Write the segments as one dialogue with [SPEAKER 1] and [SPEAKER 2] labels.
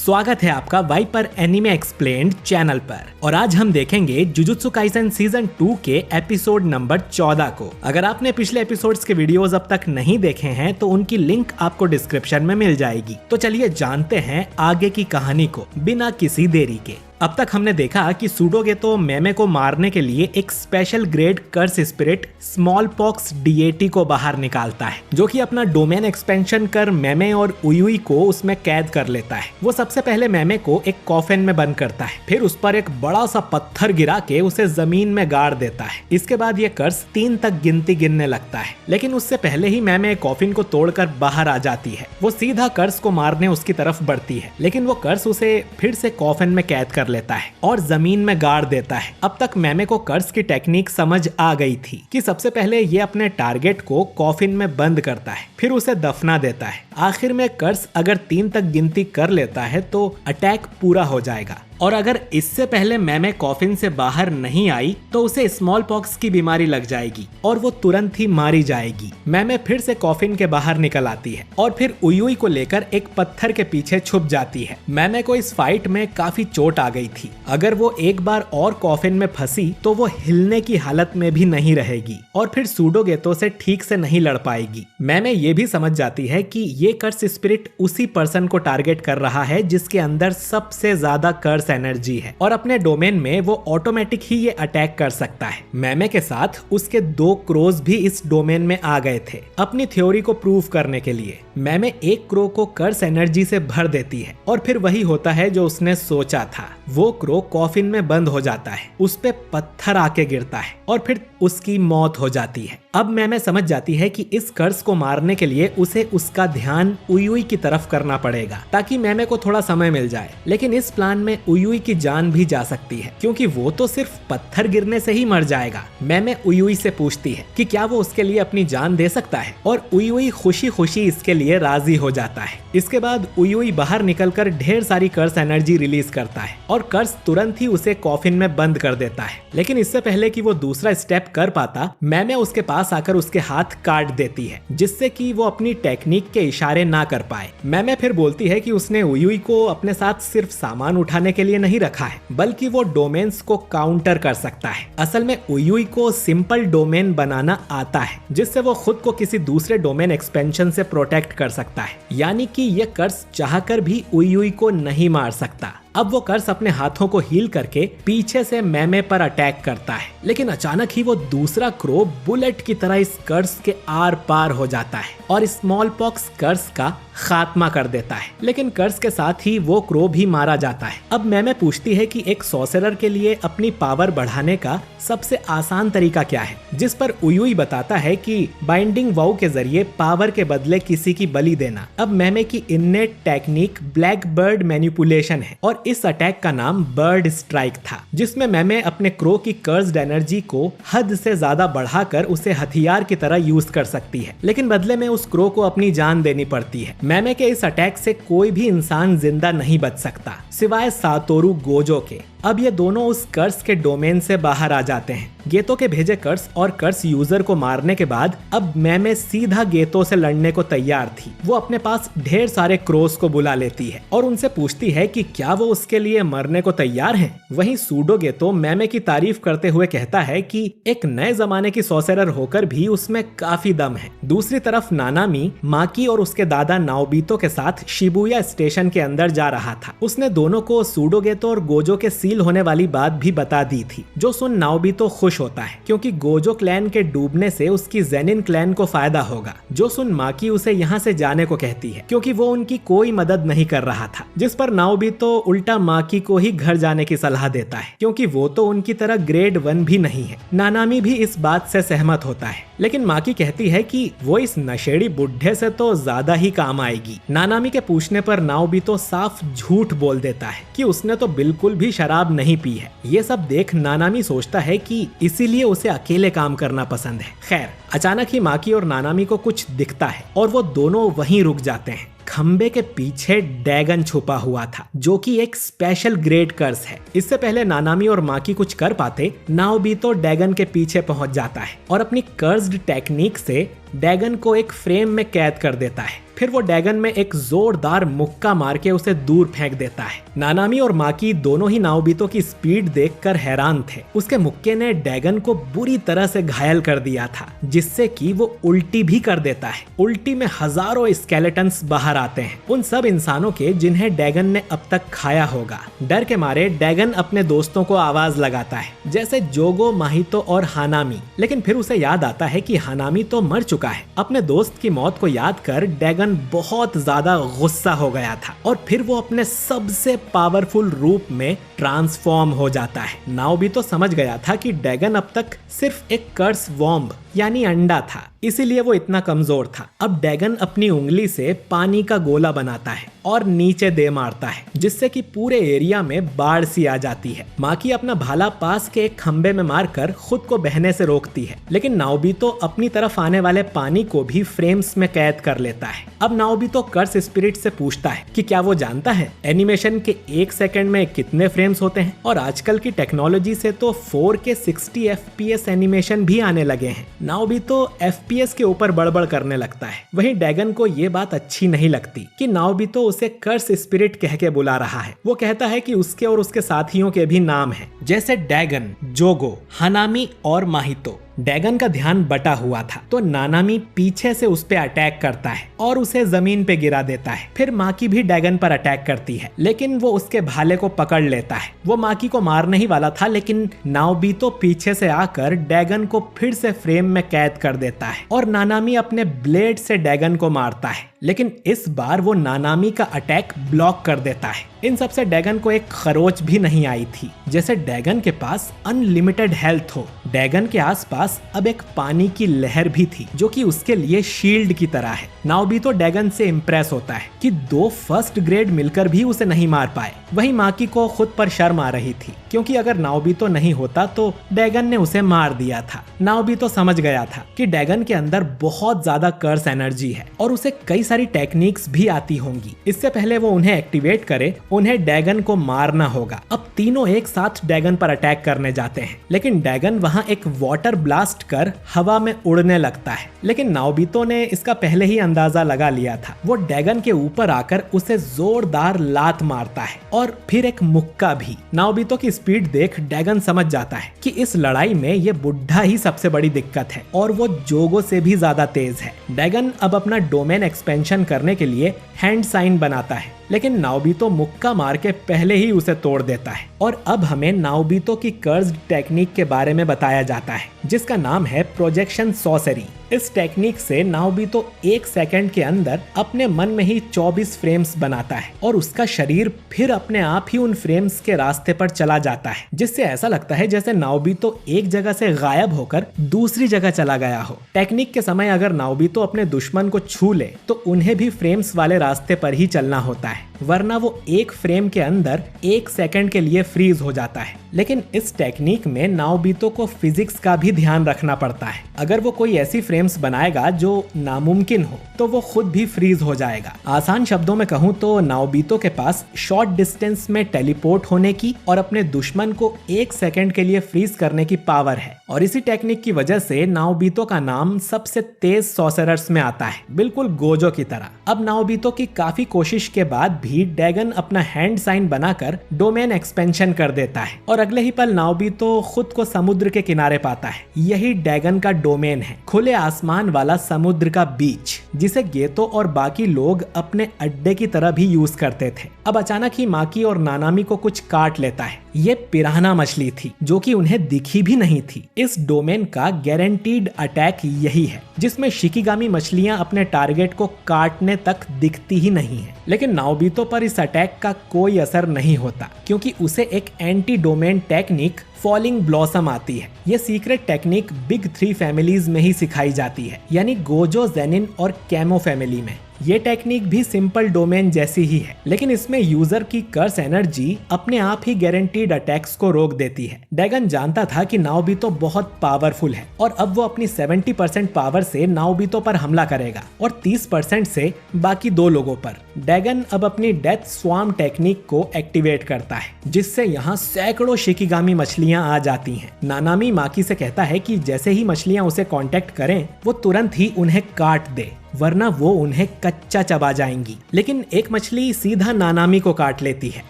[SPEAKER 1] स्वागत है आपका वाइपर एनिमे एक्सप्लेन्ड चैनल पर। और आज हम देखेंगे जुजुत्सु काइसेन सीजन 2 के एपिसोड नंबर 14 को। अगर आपने पिछले एपिसोड्स के वीडियोस अब तक नहीं देखे हैं तो उनकी लिंक आपको डिस्क्रिप्शन में मिल जाएगी। तो चलिए जानते हैं आगे की कहानी को बिना किसी देरी के। अब तक हमने देखा कि सूडोगेतो मेमे को मारने के लिए एक स्पेशल ग्रेड कर्स स्पिरिट स्मॉल पॉक्स डीएटी को बाहर निकालता है, जो कि अपना डोमेन एक्सपेंशन कर मेमे और उयुई को उसमें कैद कर लेता है। वो सबसे पहले मेमे को एक कॉफिन में बंद करता है, फिर उस पर एक बड़ा सा पत्थर गिरा के उसे जमीन में गाड़ देता है। इसके बाद ये कर्स 3 तक गिनती गिनने लगता है, लेकिन उससे पहले ही मेमे कॉफिन को तोड़कर बाहर आ जाती है। वो सीधा कर्स को मारने उसकी तरफ बढ़ती है, लेकिन वो कर्स उसे फिर से कॉफिन में कैद कर लेता है और जमीन में गाड़ देता है। अब तक मेमे को कर्स की टेक्निक समझ आ गई थी कि सबसे पहले ये अपने टारगेट को कॉफिन में बंद करता है, फिर उसे दफना देता है। आखिर में कर्स अगर 3 तक गिनती कर लेता है तो अटैक पूरा हो जाएगा, और अगर इससे पहले मेमे कॉफिन से बाहर नहीं आई तो उसे स्मॉल पॉक्स की बीमारी लग जाएगी और वो तुरंत ही मारी जाएगी। मेमे फिर से कॉफिन के बाहर निकल आती है और फिर उयुई को लेकर एक पत्थर के पीछे छुप जाती है। मेमे को इस फाइट में काफी चोट आ गई थी। अगर वो एक बार और कॉफिन में फंसी तो वो हिलने की हालत में भी नहीं रहेगी और फिर सूडोगेतो से ठीक से नहीं लड़ पाएगी। मेमे ये भी समझ जाती है कि ये कर्स स्पिरिट उसी पर्सन को टारगेट कर रहा है जिसके अंदर सबसे ज्यादा कर्स एनर्जी है, और अपने डोमेन में वो ऑटोमेटिक ही ये अटैक कर सकता है। मेमे के साथ उसके 2 क्रोज भी इस डोमेन में आ गए थे अपनी थ्योरी को प्रूव करने के लिए। मेमे एक क्रो को कर्स एनर्जी से भर देती है और फिर वही होता है जो उसने सोचा था। वो क्रो कॉफिन में बंद हो जाता है, उस पे पत्थर आके गिरता है और फिर उसकी मौत हो जाती है। अब मेमे समझ जाती है कि इस कर्स को मारने के लिए उसे उसका ध्यान उयुई की तरफ करना पड़ेगा ताकि मेमे को थोड़ा समय मिल जाए। लेकिन इस प्लान में उयुई की जान भी जा सकती है, क्योंकि वो तो सिर्फ पत्थर गिरने से ही मर जाएगा। मेमे उयुई से पूछती है कि क्या वो उसके लिए अपनी जान दे सकता है, और उयुई खुशी खुशी इसके लिए राजी हो जाता है। इसके बाद उयुई बाहर निकलकर ढेर सारी कर्स एनर्जी रिलीज करता है और कर्स तुरंत ही उसे कॉफिन में बंद कर देता है। लेकिन इससे पहले कि वो दूसरा स्टेप कर पाता, मेमे उसके पास आकर उसके हाथ काट देती है, जिससे कि वो अपनी टेक्निक के इशारे ना कर पाए। मेमे फिर बोलती है कि उसने उयुई को अपने साथ सिर्फ सामान उठाने के लिए नहीं रखा है, बल्कि वो डोमेन्स को काउंटर कर सकता है। असल में उयुई को सिंपल डोमेन बनाना आता है, जिससे वो खुद को किसी दूसरे डोमेन एक्सपेंशन से प्रोटेक्ट कर सकता है। यानी कि ये कर्स चाहकर भी उयुई को नहीं मार सकता। अब वो कर्स अपने हाथों को हील करके पीछे से मेमे पर अटैक करता है, लेकिन अचानक ही वो दूसरा क्रो बुलेट की तरह इस कर्स के आर पार हो जाता है और स्मॉल पॉक्स कर्स का खात्मा कर देता है। लेकिन कर्स के साथ ही वो क्रो भी मारा जाता है। अब मेमे पूछती है कि एक सॉर्सरर के लिए अपनी पावर बढ़ाने का सबसे आसान तरीका क्या है, जिस पर उयुई बताता है कि बाइंडिंग वाउ के जरिए पावर के बदले किसी की बलि देना। अब मेमे की innate technique black bird manipulation है और इस अटैक का नाम बर्ड स्ट्राइक था, जिसमें मेमे अपने क्रो की कर्स्ड एनर्जी को हद से ज्यादा बढ़ाकर उसे हथियार की तरह यूज कर सकती है, लेकिन बदले में उस क्रो को अपनी जान देनी पड़ती है। मेमे के इस अटैक से कोई भी इंसान जिंदा नहीं बच सकता सिवाय सातोरु गोजो के। अब ये दोनों उस कर्स के डोमेन से बाहर आ जाते हैं। गेतो के भेजे कर्स और कर्स यूजर को मारने के बाद अब मेमे सीधा गेतो से लड़ने को तैयार थी। वो अपने पास ढेर सारे क्रोस को बुला लेती है और उनसे पूछती है कि क्या वो उसके लिए मरने को तैयार हैं। वहीं सूडोगेतो मेमे की तारीफ करते हुए कहता है कि एक नए जमाने की सॉर्सरर होकर भी उसमें काफी दम है। दूसरी तरफ नानामी माकी और उसके दादा नाओबितो के साथ शिबुया स्टेशन के अंदर जा रहा था। उसने दोनों को सूडोगेतो और गोजो के होने वाली बात भी बता दी थी, जो सुन नाओबितो खुश होता है क्योंकि गोजो क्लैन के डूबने से उसकी जेनिन क्लैन को फायदा होगा। जो सुन माकी उसे यहाँ से जाने को कहती है क्योंकि वो उनकी कोई मदद नहीं कर रहा था, जिस पर नाओबितो उल्टा माकी को ही घर जाने की सलाह देता है क्योंकि वो तो उनकी तरह ग्रेड 1 भी नहीं है। नानामी भी इस बात से सहमत होता है, लेकिन माकी कहती है कि वो इस नशेड़ी बुढ़े से तो ज्यादा ही काम आएगी। नानामी के पूछने पर नाओबितो साफ झूठ बोल देता है कि उसने तो बिल्कुल भी शराब नहीं पी है। ये सब देख नानामी सोचता है कि इसीलिए उसे अकेले काम करना पसंद है। खैर, अचानक ही माकी और नानामी को कुछ दिखता है और वो दोनों वहीं रुक जाते हैं। खंबे के पीछे डैगन छुपा हुआ था, जो कि एक स्पेशल ग्रेड कर्स है। इससे पहले नानामी और माकी कुछ कर पाते, नाओबितो डैगन के पीछे पहुंच जाता है और अपनी कर्स्ड टेक्निक से डैगन को एक फ्रेम में कैद कर देता है। फिर वो डैगन में एक जोरदार मुक्का मार के उसे दूर फेंक देता है। नानामी और माकी दोनों ही नाओबितो की स्पीड देखकर हैरान थे। उसके मुक्के ने डैगन को बुरी तरह से घायल कर दिया था, जिससे कि वो उल्टी भी कर देता है। उल्टी में हजारों स्केलेटन्स बाहर आते हैं, उन सब इंसानों के जिन्हें डैगन ने अब तक खाया होगा। डर के मारे डैगन अपने दोस्तों को आवाज लगाता है, जैसे जोगो, माहितो और हानामी। लेकिन फिर उसे याद आता है कि हानामी तो मर चुका है। अपने दोस्त की मौत को याद कर डैगन बहुत ज्यादा गुस्सा हो गया था और फिर वो अपने सबसे पावरफुल रूप में ट्रांसफॉर्म हो जाता है। नाओबितो समझ गया था कि डैगन अब तक सिर्फ एक कर्स वॉम्ब यानी अंडा था, इसीलिए वो इतना कमजोर था। अब डैगन अपनी उंगली से पानी का गोला बनाता है और नीचे दे मारता है, जिससे कि पूरे एरिया में बाढ़ सी आ जाती है। माकी अपना भाला पास के एक खंबे में मारकर खुद को बहने से रोकती है, लेकिन नाओबितो अपनी तरफ आने वाले पानी को भी फ्रेम्स में कैद कर लेता है। अब नाओबितो कर्स स्पिरिट से पूछता है कि क्या वो जानता है एनिमेशन के 1 सेकंड में कितने फ्रेम्स होते हैं, और आजकल की टेक्नोलॉजी से तो 4K 60 FPS एनिमेशन भी आने लगे हैं। नाओबितो FPS के ऊपर बड़बड़ करने लगता है। वहीं डैगन को ये बात अच्छी नहीं लगती कि नाओबितो उसे कर्स स्पिरिट कह के बुला रहा है। वो कहता है कि उसके और उसके साथियों के भी नाम हैं, जैसे डैगन, जोगो, हानामी और माहितो। डैगन का ध्यान बटा हुआ था तो नानामी पीछे से उस पे अटैक करता है और उसे जमीन पे गिरा देता है। फिर माकी भी डैगन पर अटैक करती है, लेकिन वो उसके भाले को पकड़ लेता है। वो माकी को मारने ही वाला था, लेकिन नाओबितो पीछे से आकर डैगन को फिर से फ्रेम में कैद कर देता है और नानामी अपने ब्लेड से डैगन को मारता है, लेकिन इस बार वो नानामी का अटैक ब्लॉक कर देता है। इन सब से डैगन को एक खरोच भी नहीं आई थी, जैसे डैगन के पास अनलिमिटेड हेल्थ हो। डैगन के आसपास अब एक पानी की लहर भी थी, जो कि उसके लिए शील्ड की तरह है। नाओबितो डैगन से इम्प्रेस होता है कि 2 फर्स्ट ग्रेड मिलकर भी उसे नहीं मार पाए। वहीं माकी को खुद पर शर्म आ रही थी, क्योंकि अगर नाओबितो नहीं होता तो डैगन ने उसे मार दिया था। नाओबितो समझ गया था कि डैगन के अंदर बहुत ज्यादा कर्स एनर्जी है और उसे कई सारी टेक्निक्स भी आती होंगी। इससे पहले वो उन्हें एक्टिवेट करे, उन्हें डैगन को मारना होगा। अब तीनों एक साथ डैगन पर अटैक करने जाते हैं, लेकिन डैगन वहां एक वाटर ब्लास्ट कर हवा में उड़ने लगता है। लेकिन नाओबितो ने इसका पहले ही अंदाजा लगा लिया था। वो डैगन के ऊपर आकर उसे जोरदार लात मारता है और फिर एक मुक्का भी। नाओबितो की स्पीड देख डैगन समझ जाता है कि इस लड़ाई में ये बुढ़ा ही सबसे बड़ी दिक्कत है और वो जोगो से भी ज्यादा तेज है। डैगन अब अपना डोमेन एक्सपेंशन करने के लिए हैंड साइन बनाता है, लेकिन नाओबितो मुक्का मार के पहले ही उसे तोड़ देता है। और अब हमें नाओबितो की कर्स्ड टेक्निक के बारे में बताया जाता है, जिसका नाम है प्रोजेक्शन सॉर्सरी। इस टेक्निक से नाओबितो 1 सेकंड के अंदर अपने मन में ही 24 फ्रेम्स बनाता है और उसका शरीर फिर अपने आप ही उन फ्रेम्स के रास्ते पर चला जाता है, जिससे ऐसा लगता है जैसे नाओबितो एक जगह से गायब होकर दूसरी जगह चला गया हो। टेक्निक के समय अगर नाओबितो अपने दुश्मन को छू ले तो उन्हें भी फ्रेम्स वाले रास्ते पर ही चलना होता है, वरना वो एक फ्रेम के अंदर 1 सेकंड के लिए फ्रीज हो जाता है। लेकिन इस टेक्निक में नाओबितो को फिजिक्स का भी ध्यान रखना पड़ता है। अगर वो कोई ऐसी फ्रेम्स बनाएगा जो नामुमकिन हो तो वो खुद भी फ्रीज हो जाएगा। आसान शब्दों में कहूँ तो नाओबितो के पास शॉर्ट डिस्टेंस में टेलीपोर्ट होने की और अपने दुश्मन को 1 सेकंड के लिए फ्रीज करने की पावर है, और इसी टेक्निक की वजह से नाओबितो का नाम सबसे तेज सॉर्सरर्स में आता है, बिल्कुल गोजो की तरह। अब नाओबितो की काफी कोशिश के बाद भी डैगन अपना हैंड साइन बनाकर डोमेन एक्सपेंशन कर देता है और अगले ही पल नाओबितो खुद को समुद्र के किनारे पाता है। यही डैगन का डोमेन है, खुले आसमान वाला समुद्र का बीच, जिसे गेतो और बाकी लोग अपने अड्डे की तरह भी यूज करते थे। अब अचानक ही माकी और नानामी को कुछ काट लेता है। ये पिरान्हा मछली थी, जो कि उन्हें दिखी भी नहीं थी। इस डोमेन का गारंटीड अटैक यही है, जिसमें शिकिगामी मछलियां अपने टारगेट को काटने तक दिखती ही नहीं है। लेकिन नाओबितो पर इस अटैक का कोई असर नहीं होता, क्योंकि उसे एक anti domain technique falling blossom आती है। ये सीक्रेट टेक्निक बिग 3 फैमिलीज में ही सिखाई जाती है, यानी गोजो, जेनिन और कैमो फैमिली में। ये टेक्निक भी सिंपल डोमेन जैसी ही है, लेकिन इसमें यूजर की कर्स एनर्जी अपने आप ही गारंटीड अटैक्स को रोक देती है। डैगन जानता था कि नाओबितो बहुत पावरफुल है और अब वो अपनी 70% पावर से नाओबितो पर हमला करेगा और 30% से बाकी 2 लोगों पर। डैगन अब अपनी डेथ स्वार्म टेक्निक को एक्टिवेट करता है, जिससे यहाँ सैकड़ों शिकिगामी मछलियां आ जाती हैं। नानामी माकी से कहता है कि जैसे ही मछलियां उसे कांटेक्ट करें वो तुरंत ही उन्हें काट दे। वरना वो उन्हें कच्चा चबा जाएंगी। लेकिन एक मछली सीधा नानामी को काट लेती है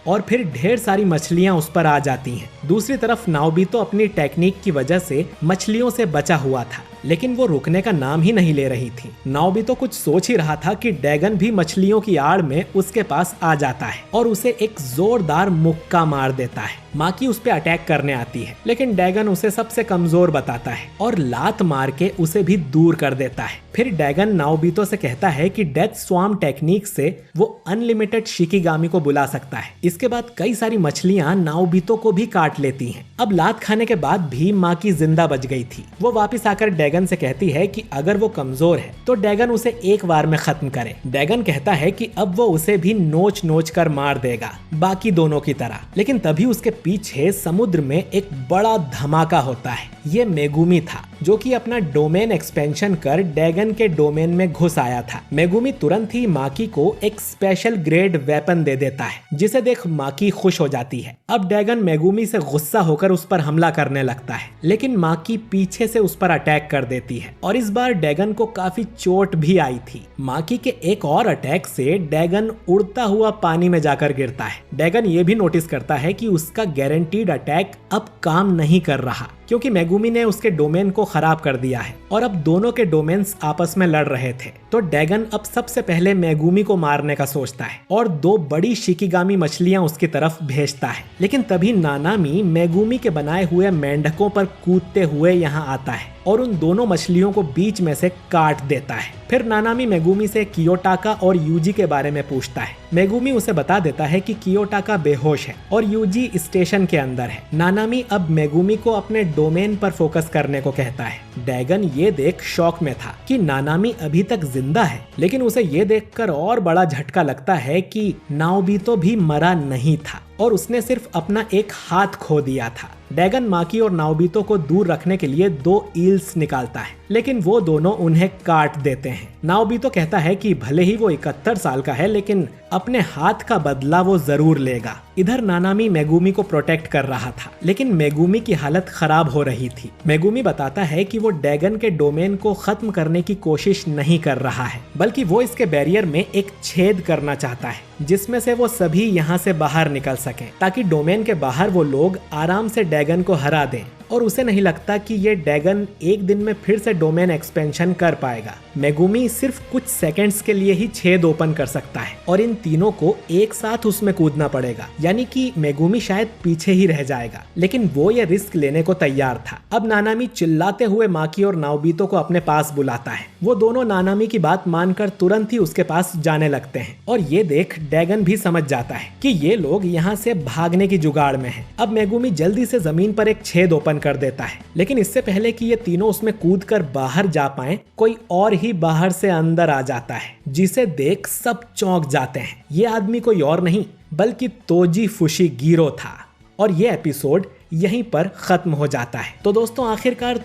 [SPEAKER 1] और फिर ढेर सारी मछलियां उस पर आ जाती हैं। दूसरी तरफ नाओबितो अपनी टेक्निक की वजह से मछलियों से बचा हुआ था, लेकिन वो रुकने का नाम ही नहीं ले रही थी। नाओबितो कुछ सोच ही रहा था कि डैगन भी मछलियों की आड़ में उसके पास आ जाता है और उसे एक जोरदार मुक्का मार देता है। माकी उस पर अटैक करने आती है, लेकिन डैगन उसे सबसे कमजोर बताता है और लात मार के उसे भी दूर कर देता है। फिर डैगन नाओबितो से कहता है कि डेथ स्वार्म टेक्निक से वो अनलिमिटेड शिकिगामी को बुला सकता है। इसके बाद कई सारी मछलियां नाओबितो को भी काट लेती हैं। अब लात खाने के बाद भी माकी जिंदा बच गई थी। वो वापस आकर डैगन से कहती है कि अगर वो कमजोर है तो डैगन उसे एक बार में खत्म करे। डैगन कहता है कि अब वो उसे भी नोच नोच कर मार देगा, बाकी दोनों की तरह। लेकिन तभी उसके पीछे समुद्र में एक बड़ा धमाका होता है। ये मेगुमी था, जो कि अपना डोमेन एक्सपेंशन कर डैगन के डोमेन में घुस आया था। मेगुमी तुरंत ही माकी को एक स्पेशल ग्रेड वेपन दे देता है, जिसे देख माकी खुश हो जाती है। अब डैगन मेगुमी से गुस्सा होकर उस पर हमला करने लगता है, लेकिन माकी पीछे से उस पर अटैक कर देती है और इस बार डैगन को काफी चोट भी आई थी। माकी के एक और अटैक से डैगन उड़ता हुआ पानी में जाकर गिरता है। डैगन ये भी नोटिस करता है कि उसका गारंटीड अटैक अब काम नहीं कर रहा, क्योंकि मेगुमी ने उसके डोमेन को खराब कर दिया है और अब दोनों के डोमेन्स आपस में लड़ रहे थे। तो डैगन अब सबसे पहले मेगुमी को मारने का सोचता है और 2 बड़ी शिकिगामी मछलियां उसकी तरफ भेजता है। लेकिन तभी नानामी मेगुमी के बनाए हुए मेंढकों पर कूदते हुए यहाँ आता है और उन दोनों मछलियों को बीच में से काट देता है। फिर नानामी मेगुमी से कियोटाका और यूजी के बारे में पूछता है। मेगुमी उसे बता देता है कि कियोटाका बेहोश है और यूजी स्टेशन के अंदर है। नानामी अब मेगुमी को अपने डोमेन पर फोकस करने को कहता है। डैगन ये देख शॉक में था कि नानामी अभी तक जिंदा है, लेकिन उसे ये देखकर और बड़ा झटका लगता है कि नाओबितो भी मरा नहीं था और उसने सिर्फ अपना एक हाथ खो दिया था। डैगन माकी और नाओबितो को दूर रखने के लिए 2 ईल्स निकालता है, लेकिन वो दोनों उन्हें काट देते हैं। नाओबितो कहता है कि भले ही वो 71 साल का है, लेकिन अपने हाथ का बदला वो जरूर लेगा। इधर नानामी मेगुमी को प्रोटेक्ट कर रहा था, लेकिन मेगुमी की हालत खराब हो रही थी। मेगुमी बताता है कि वो डैगन के डोमेन को खत्म करने की कोशिश नहीं कर रहा है, बल्कि वो इसके बैरियर में एक छेद करना चाहता है, जिसमें से वो सभी यहाँ से बाहर निकल सकें, ताकि डोमेन के बाहर वो लोग आराम से डैगन को हरा दें। और उसे नहीं लगता कि ये डैगन एक दिन में फिर से डोमेन एक्सपेंशन कर पाएगा। मेगुमी सिर्फ कुछ सेकंड्स के लिए ही छेद ओपन कर सकता है और इन तीनों को एक साथ उसमें कूदना पड़ेगा, यानी कि मेगुमी शायद पीछे ही रह जाएगा, लेकिन वो ये रिस्क लेने को तैयार था। अब नानामी चिल्लाते हुए माकी और नाओबितो को अपने पास बुलाता है। वो दोनों नानामी की बात मानकर तुरंत ही उसके पास जाने लगते हैं और ये देख डैगन भी समझ जाता है कि ये लोग यहाँ से भागने की जुगाड़ में हैं। अब मेगुमी जल्दी से जमीन पर एक छेद ओपन कर देता है, लेकिन इससे पहले कि ये तीनों उसमें कूदकर बाहर जा पाएं, कोई और ही बाहर से अंदर आ जाता है, जिसे देख सब चौंक जाते हैं। ये आदमी कोई और नहीं बल्कि तोजी फुशिगिरो था और ये एपिसोड यहीं पर खत्म हो जाता है। तो दोस्तों, आखिरकार